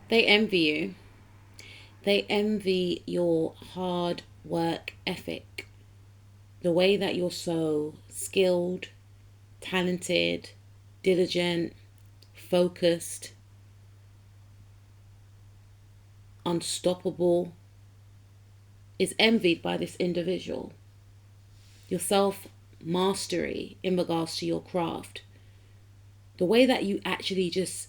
They envy you. They envy your hard work ethic. The way that you're so skilled, talented, diligent, focused, unstoppable is envied by this individual. Your self mastery in regards to your craft. The way that you actually just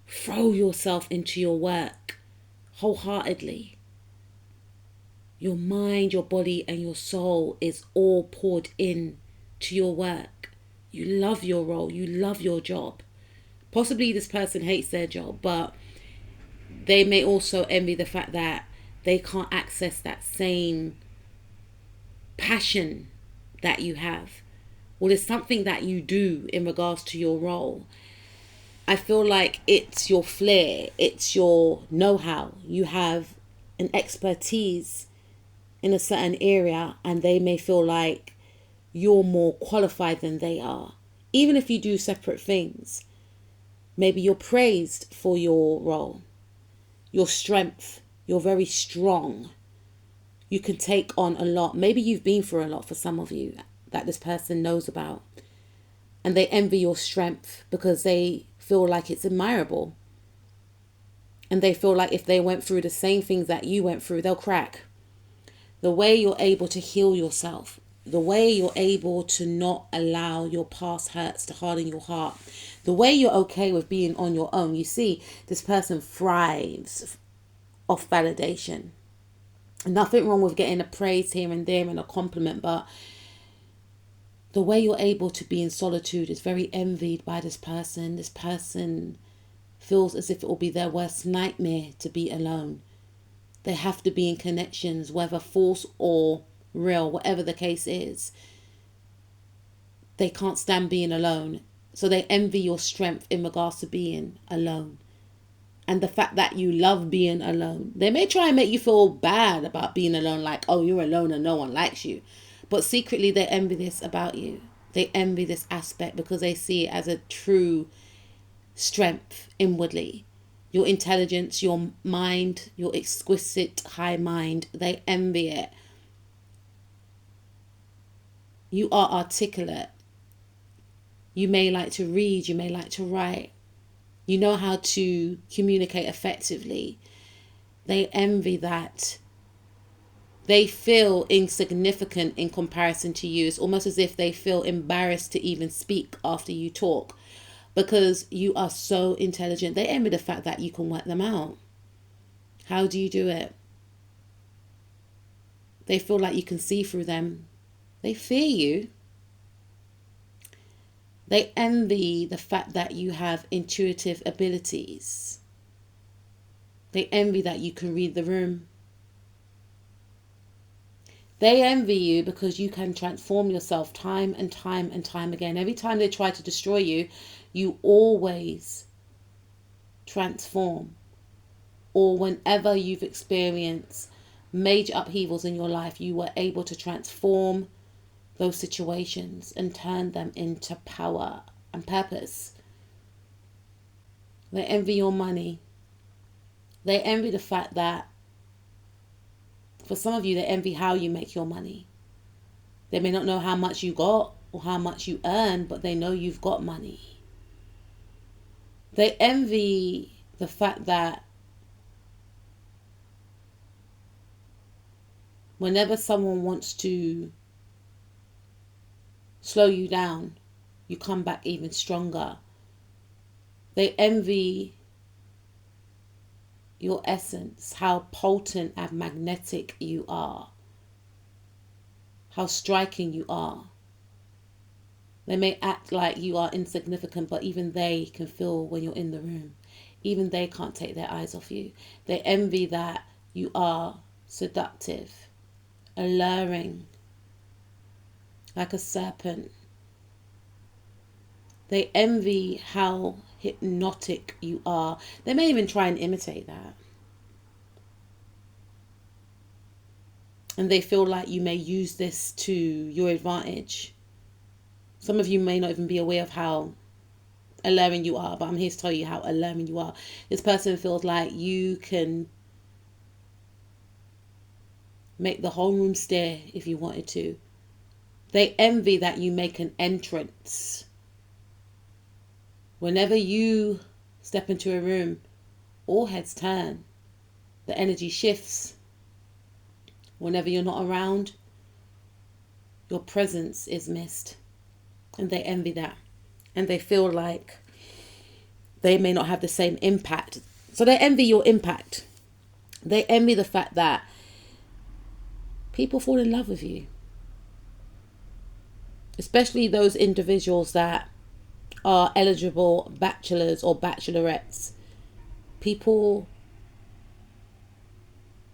throw yourself into your work wholeheartedly. Your mind, your body, and your soul is all poured in to your work. You love your role. You love your job. Possibly this person hates their job, but they may also envy the fact that they can't access that same passion that you have. Well, it's something that you do in regards to your role. I feel like it's your flair, it's your know-how. You have an expertise in a certain area, and they may feel like you're more qualified than they are. Even if you do separate things, maybe you're praised for your role, your strength, you're very strong. You can take on a lot. Maybe you've been through a lot for some of you that this person knows about. And they envy your strength because they feel like it's admirable. And they feel like if they went through the same things that you went through, they'll crack. The way you're able to heal yourself, the way you're able to not allow your past hurts to harden your heart, the way you're okay with being on your own. You see, this person thrives off validation. Nothing wrong with getting a praise here and there and a compliment, but the way you're able to be in solitude is very envied by this person. This person feels as if it will be their worst nightmare to be alone. They have to be in connections, whether false or real, whatever the case is. They can't stand being alone. So they envy your strength in regards to being alone. And the fact that you love being alone. They may try and make you feel bad about being alone, like, oh, you're alone and no one likes you. But secretly they envy this about you. They envy this aspect because they see it as a true strength inwardly. Your intelligence, your mind, your exquisite high mind, they envy it. You are articulate. You may like to read, you may like to write. You know how to communicate effectively. They envy that. They feel insignificant in comparison to you. It's almost as if they feel embarrassed to even speak after you talk because you are so intelligent. They envy the fact that you can work them out. How do you do it? They feel like you can see through them. They fear you. They envy the fact that you have intuitive abilities. They envy that you can read the room. They envy you because you can transform yourself time and time and time again. Every time they try to destroy you, you always transform. Or whenever you've experienced major upheavals in your life, you were able to transform those situations and turn them into power and purpose. They envy your money. They envy the fact that, for some of you, they envy how you make your money. They may not know how much you got or how much you earn, but they know you've got money. They envy the fact that whenever someone wants to slow you down, you come back even stronger. They envy your essence, how potent and magnetic you are, how striking you are. They may act like you are insignificant, but even they can feel when you're in the room. Even they can't take their eyes off you. They envy that you are seductive, alluring, like a serpent. They envy how hypnotic you are. They may even try and imitate that. And they feel like you may use this to your advantage. Some of you may not even be aware of how alluring you are, but I'm here to tell you how alluring you are. This person feels like you can make the whole room stare if you wanted to. They envy that you make an entrance. Whenever you step into a room, all heads turn. The energy shifts. Whenever you're not around, your presence is missed. And they envy that. And they feel like they may not have the same impact. So they envy your impact. They envy the fact that people fall in love with you. Especially those individuals that are eligible bachelors or bachelorettes. People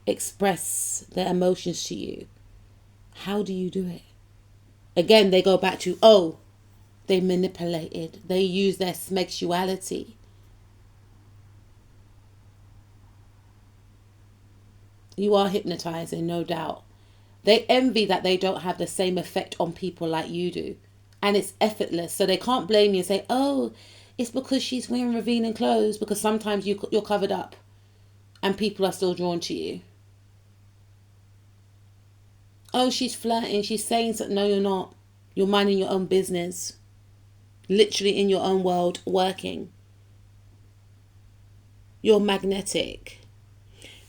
express their emotions to you. How do you do it? Again, they go back to, oh, they manipulated. They use their sexuality. You are hypnotizing, no doubt. They envy that they don't have the same effect on people like you do. And it's effortless. So they can't blame you and say, oh, it's because she's wearing revealing clothes. Because sometimes you're covered up and people are still drawn to you. Oh, she's flirting. She's saying something. No, you're not. You're minding your own business. Literally in your own world, working. You're magnetic.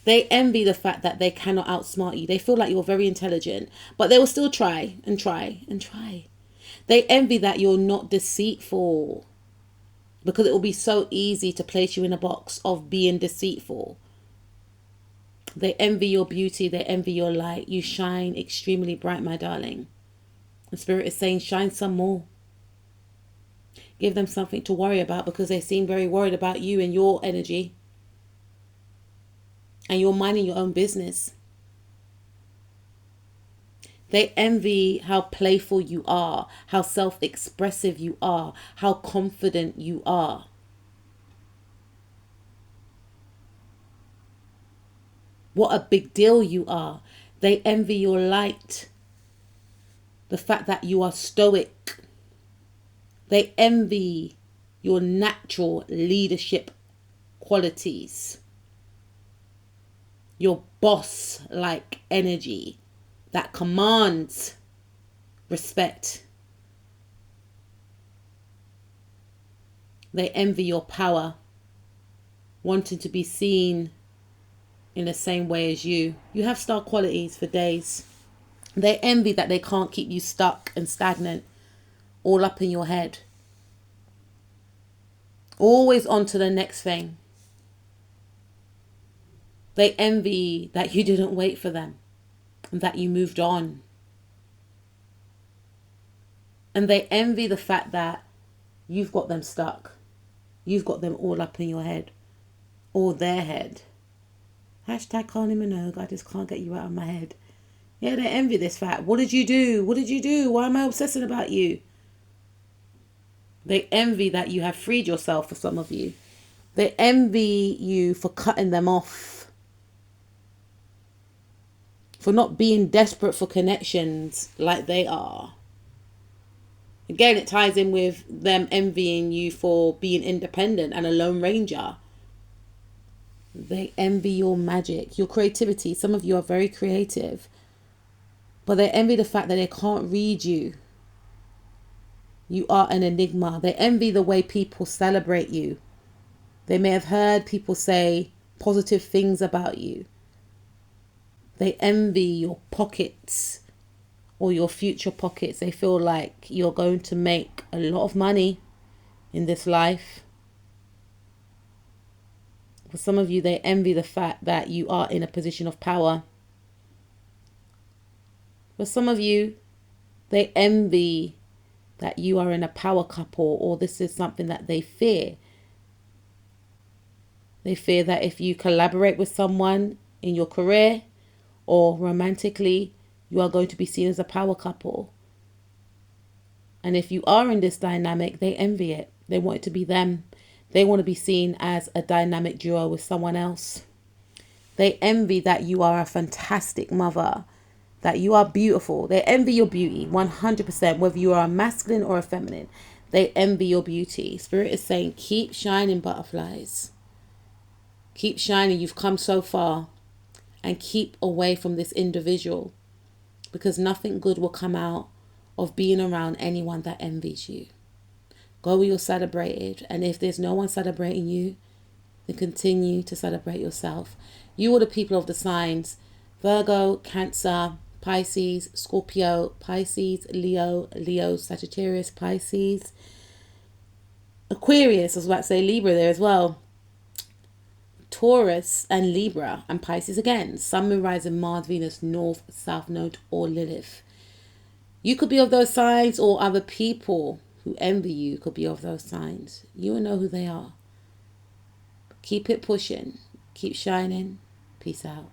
They envy the fact that they cannot outsmart you. They feel like you're very intelligent, but they will still try and try and try. They envy that you're not deceitful, because it will be so easy to place you in a box of being deceitful. They envy your beauty. They envy your light. You shine extremely bright, my darling. The Spirit is saying, shine some more. Give them something to worry about, because they seem very worried about you and your energy. And you're minding your own business. They envy how playful you are, how self-expressive you are, how confident you are. What a big deal you are. They envy your light. The fact that you are stoic. They envy your natural leadership qualities. Your boss-like energy that commands respect. They envy your power, wanting to be seen in the same way as you. You have star qualities for days. They envy that they can't keep you stuck and stagnant, all up in your head. Always on to the next thing. They envy that you didn't wait for them and that you moved on. And they envy the fact that you've got them stuck. You've got them all up in your head, or their head. Hashtag Carly Minogue, I just can't get you out of my head. Yeah, they envy this fact. What did you do? What did you do? Why am I obsessing about you? They envy that you have freed yourself, for some of you. They envy you for cutting them off. For not being desperate for connections like they are. Again, it ties in with them envying you for being independent and a lone ranger. They envy your magic, your creativity. Some of you are very creative. But they envy the fact that they can't read you. You are an enigma. They envy the way people celebrate you. They may have heard people say positive things about you. They envy your pockets or your future pockets. They feel like you're going to make a lot of money in this life. For some of you, they envy the fact that you are in a position of power. For some of you, they envy that you are in a power couple, or this is something that they fear. They fear that if you collaborate with someone in your career or romantically, you are going to be seen as a power couple. And if you are in this dynamic, they envy it. They want it to be them. They want to be seen as a dynamic duo with someone else. They envy that you are a fantastic mother, that you are beautiful. They envy your beauty 100%, whether you are a masculine or a feminine. They envy your beauty. Spirit is saying, keep shining, butterflies. Keep shining. You've come so far. And keep away from this individual, because nothing good will come out of being around anyone that envies you. Go where you're celebrated. And if there's no one celebrating you, then continue to celebrate yourself. You are the people of the signs Virgo, Cancer, Pisces, Scorpio, Pisces, Leo, Sagittarius, Pisces, Aquarius. I was about to say Libra there as well. Taurus and Libra and Pisces again. Sun, Moon, Rising, Mars, Venus, North, South Node or Lilith. You could be of those signs, or other people who envy you could be of those signs. You will know who they are. Keep it pushing. Keep shining. Peace out.